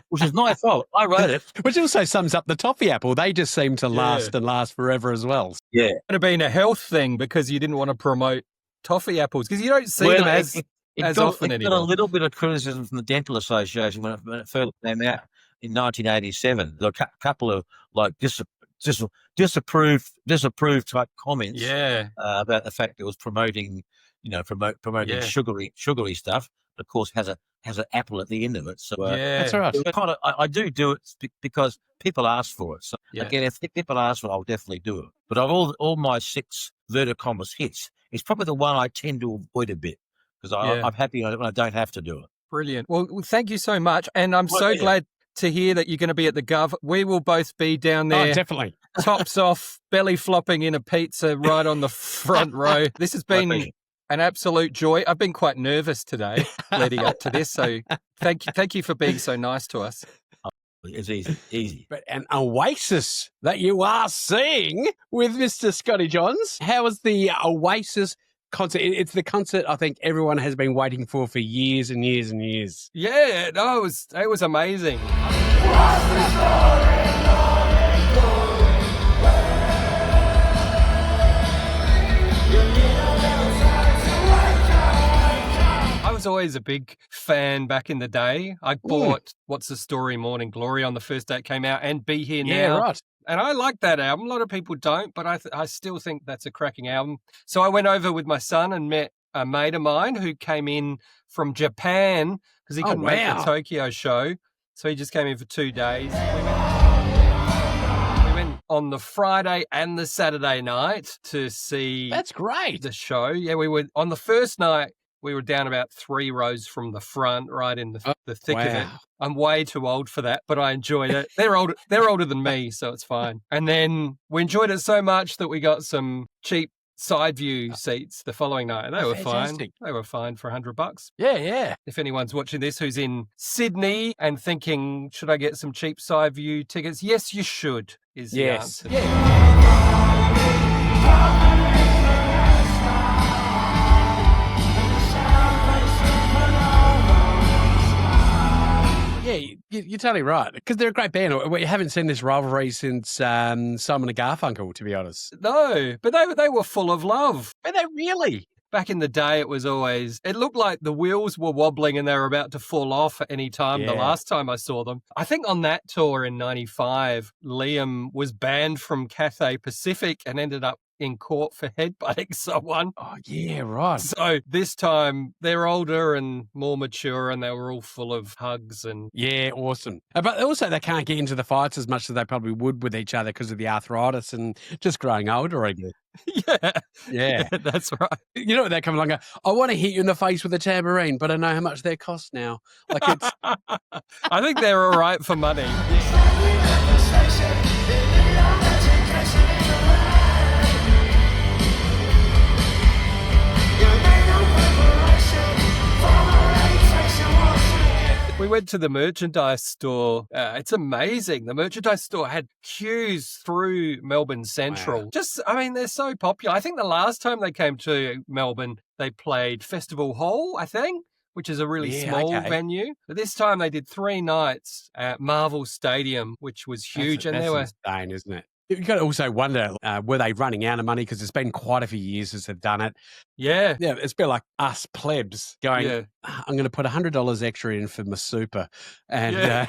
which is my fault. I wrote it. Which also sums up the Toffee Apple. They just seem to last and last forever as well. Yeah. It would have been a health thing because you didn't want to promote Toffee Apples because you don't see them as often anymore. It got a little bit of criticism from the Dental Association when it first came out in 1987. There were a couple of disapproved type comments about the fact it was promoting sugary stuff. Of course, has an apple at the end of it. So that's all right. I do it because people ask for it. So again, if people ask for it, I'll definitely do it. But of all my 6 inverted commas hits, it's probably the one I tend to avoid a bit because I'm happy when I don't have to do it. Brilliant. Well, thank you so much, and I'm so glad to hear that you're going to be at the Gov. We will both be down there. Oh, definitely. Tops off, belly flopping in a pizza right on the front row. This has been an absolute joy. I've been quite nervous today leading up to this, so thank you for being so nice to us. It's easy. But an oasis that you are seeing with Mr. Scotty Johns. How was the Oasis concert? It's the concert I think everyone has been waiting for years and years and years. Yeah, no, it was amazing. I was always a big fan back in the day. I bought What's the Story Morning Glory on the first day it came out and Be Here Now. Yeah, right. And I like that album. A lot of people don't, but I still think that's a cracking album. So I went over with my son and met a mate of mine who came in from Japan because he couldn't make the Tokyo show. So he just came in for 2 days. We went on the Friday and the Saturday night to see That's great. the show. Yeah, we were on the first night. We were down about 3 rows from the front, right in the thick of it. I'm way too old for that, but I enjoyed it. They're older than me, so it's fine. And then we enjoyed it so much that we got some cheap side view seats the following night. They were fine. They were fine for $100. Yeah. If anyone's watching this who's in Sydney and thinking, should I get some cheap side view tickets? Yes, you should, is the answer. Yeah, you're totally right. Because they're a great band. We haven't seen this rivalry since Simon and Garfunkel, to be honest. No, but they were full of love. But they really? Back in the day, it looked like the wheels were wobbling and they were about to fall off at any time the last time I saw them. I think on that tour in 95, Liam was banned from Cathay Pacific and ended up in court for headbutting someone. Oh, yeah, right. So this time they're older and more mature, and they were all full of hugs and... Yeah, awesome. But also they can't get into the fights as much as they probably would with each other because of the arthritis and just growing older, I guess. Yeah, that's right. You know what they come along and go, I want to hit you in the face with a tambourine, but I know how much they cost now. Like it's... I think they're all right for money. We went to the merchandise store. It's amazing. The merchandise store had queues through Melbourne Central. Wow. They're so popular. I think the last time they came to Melbourne, they played Festival Hall, I think, which is a really small venue. But this time they did 3 nights at Marvel Stadium, which was huge. That's insane, isn't it? You've got to also wonder, were they running out of money? Because it's been quite a few years since they've done it. Yeah. Yeah, it's been like us plebs going, I'm going to put $100 extra in for my super. And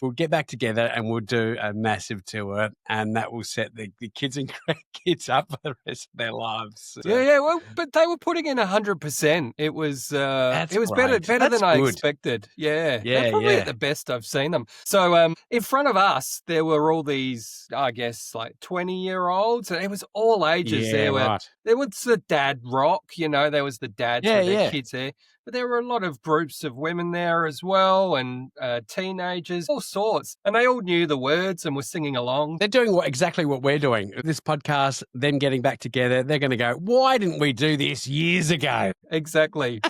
we'll get back together and we'll do a massive tour. And that will set the kids and grandkids up for the rest of their lives. So. Well, but they were putting in 100%. It was better than I expected. Yeah. They're probably at the best I've seen them. So in front of us, there were all these, I guess, like 20-year-olds. It was all ages. There was the dad rock, there was the dads with their kids there. But there were a lot of groups of women there as well, and teenagers, all sorts. And they all knew the words and were singing along. They're doing exactly what we're doing. This podcast, them getting back together, they're going to go, why didn't we do this years ago? Exactly.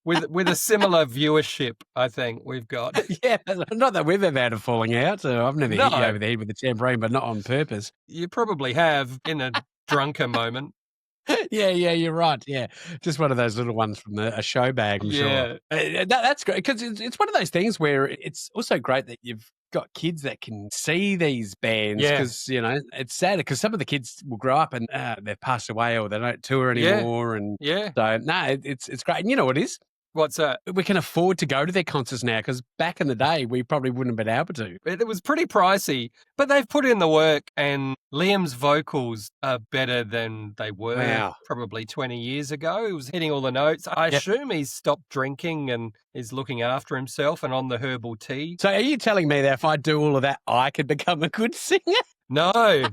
with a similar viewership, I think we've got. Yeah, not that we've ever had a falling out. So I've never hit you over the head with a tambourine, but not on purpose. You probably have in a drunken moment. Yeah, you're right. Yeah, just one of those little ones from a show bag, I'm sure. That's great because it's one of those things where it's also great that you've got kids that can see these bands because, it's sad because some of the kids will grow up and they've passed away or they don't tour anymore. So, it's great. And you know what it is? What's that? We can afford to go to their concerts now because back in the day, we probably wouldn't have been able to. It was pretty pricey, but they've put in the work and Liam's vocals are better than they were probably 20 years ago. He was hitting all the notes. I assume he's stopped drinking and is looking after himself and on the herbal tea. So are you telling me that if I do all of that, I could become a good singer? No.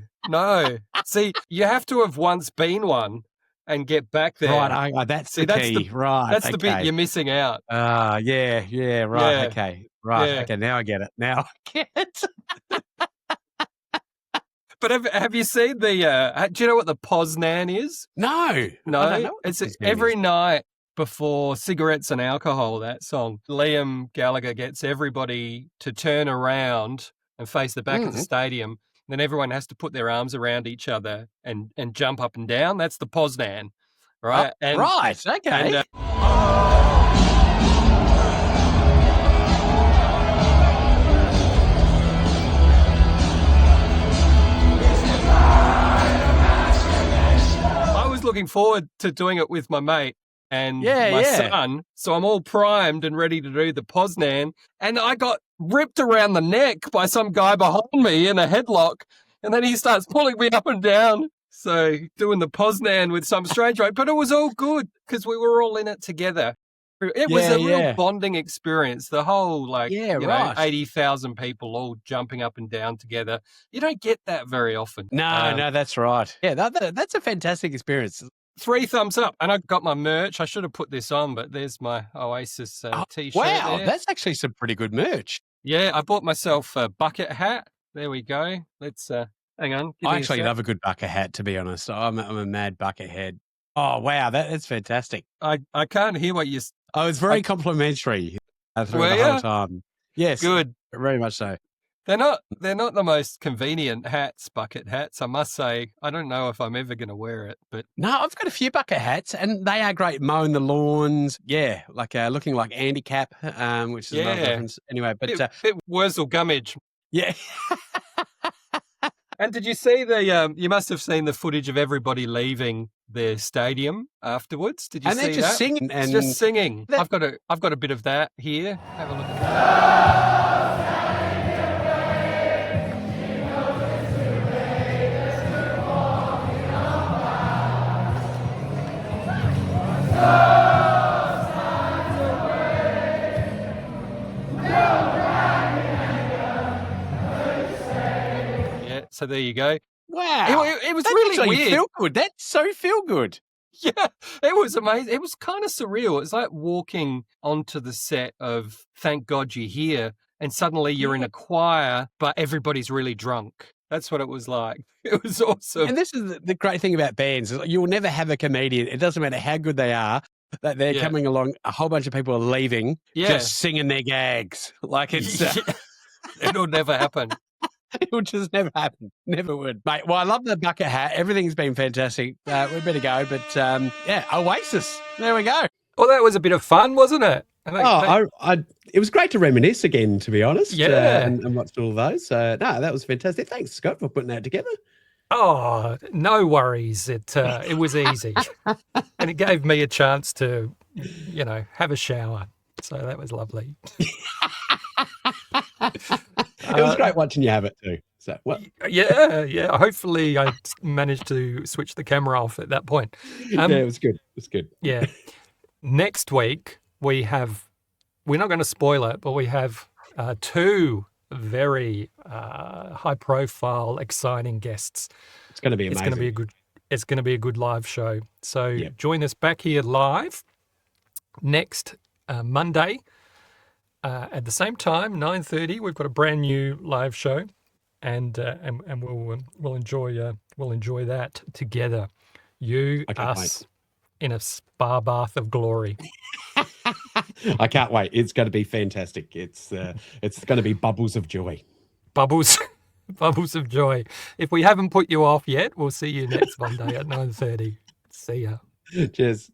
See, you have to have once been one. And get back there. Right, that's the key. That's the bit you're missing out. Right, okay. Right, okay, now I get it. But have you seen the, do you know what the Poznan is? No. It's every night before Cigarettes and Alcohol, that song. Liam Gallagher gets everybody to turn around and face the back of the stadium. Then everyone has to put their arms around each other and jump up and down. That's the Poznan, right? Okay. I was looking forward to doing it with my mate and my son. So I'm all primed and ready to do the Poznan. And I got ripped around the neck by some guy behind me in a headlock. And then he starts pulling me up and down. So doing the Poznan with some stranger. But it was all good because we were all in it together. It was a real bonding experience. The whole, 80,000 people all jumping up and down together. You don't get that very often. No, that's right. Yeah, that's a fantastic experience. 3 thumbs up. And I got my merch. I should have put this on, but there's my Oasis T-shirt. Wow, there. That's actually some pretty good merch. Yeah, I bought myself a bucket hat. There we go. Let's hang on. I actually love a good bucket hat, to be honest. I'm a mad bucket head. Oh, wow, that's fantastic. I can't hear what you... Oh, it's very complimentary through the whole time. Yes, good. Very much so. They're not the most convenient hats, bucket hats, I must say. I don't know if I'm ever going to wear it, but... No, I've got a few bucket hats, and they are great. Mowing the lawns, looking like Andy Cap, which is another difference. Anyway, but... bit Wurzel Gummidge. Yeah. And did you see you must have seen the footage of everybody leaving their stadium afterwards. Did you see that? And they're just singing. It's just singing. I've got a bit of that here. Have a look at that. So there you go. Wow. It was That really makes you weird. feel good. That's so feel good. Yeah, it was amazing. It was kind of surreal. It's like walking onto the set of Thank God You're Here, and suddenly you're in a choir, but everybody's really drunk. That's what it was like. It was awesome. And this is the great thing about bands. You'll never have a comedian. It doesn't matter how good they are, that they're coming along. A whole bunch of people are leaving, just singing their gags. Like it's... It'll never happen. It would just never happen. Never would. Mate, well, I love the bucket hat. Everything's been fantastic. We better go. But Oasis. There we go. Well, that was a bit of fun, wasn't it? It was great to reminisce again, to be honest. Yeah. And watch all those. So, no, that was fantastic. Thanks, Scott, for putting that together. Oh, no worries. It was easy. And it gave me a chance to, have a shower. So that was lovely. It was great watching you have it too. So Yeah. Hopefully, I managed to switch the camera off at that point. It was good. It was good. Yeah. Next week we're not going to spoil it, but we have two very high-profile, exciting guests. It's going to be amazing. It's going to be a good live show. So join us back here live next Monday. At the same time, 9:30, we've got a brand new live show, and we'll enjoy that together. Us, in a spa bath of glory. I can't wait. It's going to be fantastic. It's going to be bubbles of joy. Bubbles of joy. If we haven't put you off yet, we'll see you next Monday at 9:30. See ya. Cheers.